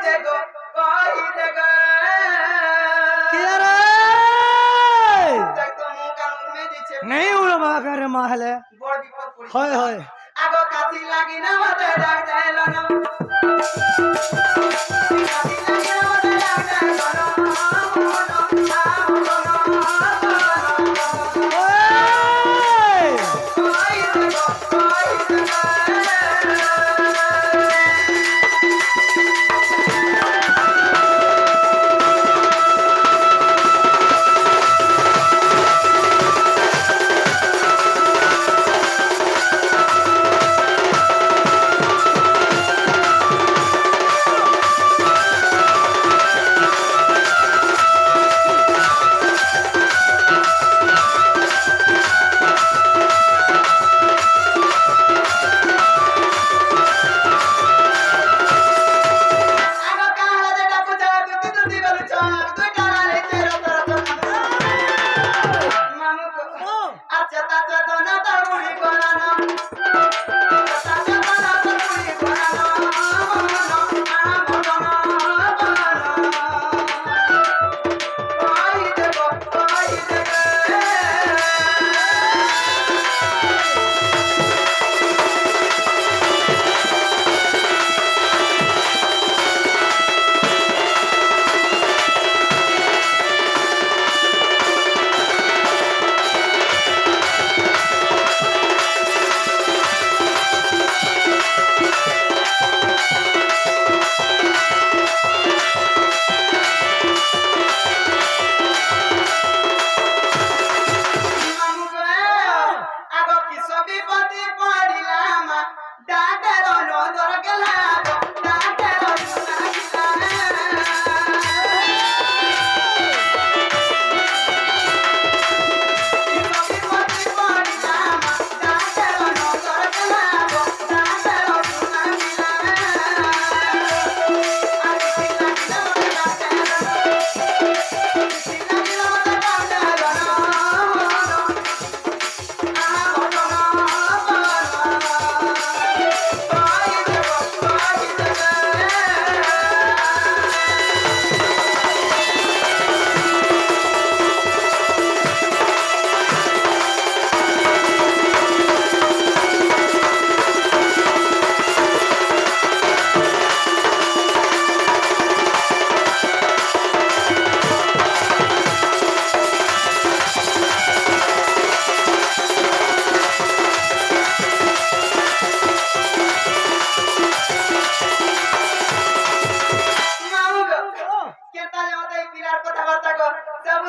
দেখো क्या रे দেখো মুখ কান উড়ে দিচ্ছে नहीं उड़ा माँ करे माँ हले বড় বিপদ পড়ি होय होय আগো কাতি লাগি না মতে ডাক দেলো না কাতি লাগি না মতে ডাক দেলো না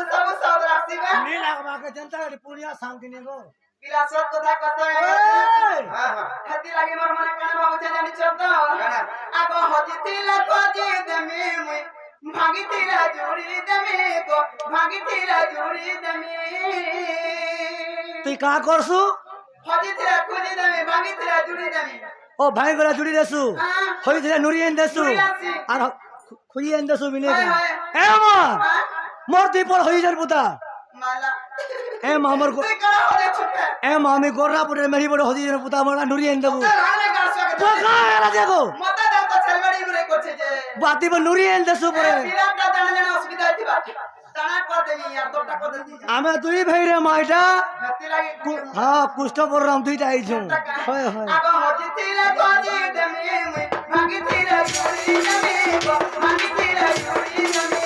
नहीं लगा माँ के जनता के पुनिया शांति नहीं गो বিলাসত কথা কথা হাতি লাগি মোর মনে কানে ভাবছে জানি চত আগো হজিতিলা কজি দেমি মুই ভাগিতিলা জুড়ি দেমি গো ভাগিতিলা জুড়ি দেমি তুই कहाँ करसु হজিতিলা কুজি দেমি ভাগিতিলা জুড়ি দেমি ओ भाई गोला जुड़ी देसु होई थे नुरियन देसु नुरी आसी। और खुइयन देसु मिने हाय, हाय। ए मां मोर दीपर होई जर पुता মালা ए मामर को তুই করা হলে ছুটে ए मामी गोरा पुरे मेरी बड़ होई जर पुता मोरा नुरियन देबु রানে গাছকে तो कहाँ एला देखो মতে দাও তো ছেলবাড়ি ঘুরে করছে যে बाती पर नुरियन देसु पुरे বিরাটটা জানা জানা অসুবিধা হইতিবা টানা কর দেবি আর তোরটা কর দেবি आमे दुई भाई रे माइटा হাতি লাগি हां कुष्ठ पर राम दुईटा आई छु होय होय আগো হজিতিলা কজি দেমি মুই ভাগিতিলা জুড়ি দেমি গো ভাগিতিলা জুড়ি দেমি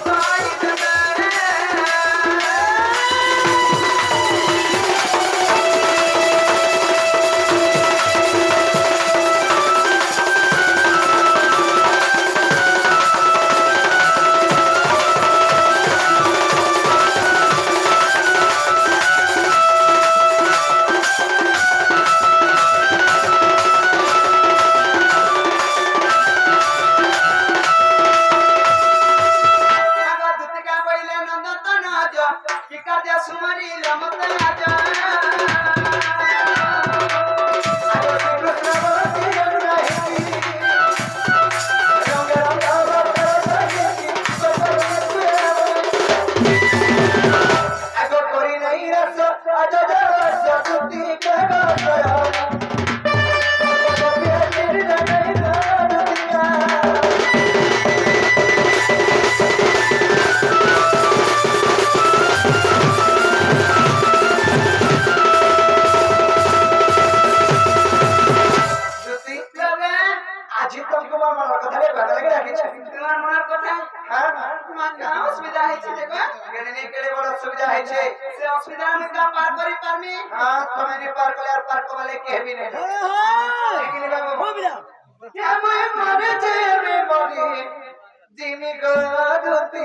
Bye. অসুবিধা হয়েছে সে অসুবিধা আমি কা পার করি পারমি হ্যাঁ তুমি নি পার করলে আর পার করলে কে হেবি নাই ঠিক নি বাবু হবিরা আমি মরে যে মরি জিমি গো দুতি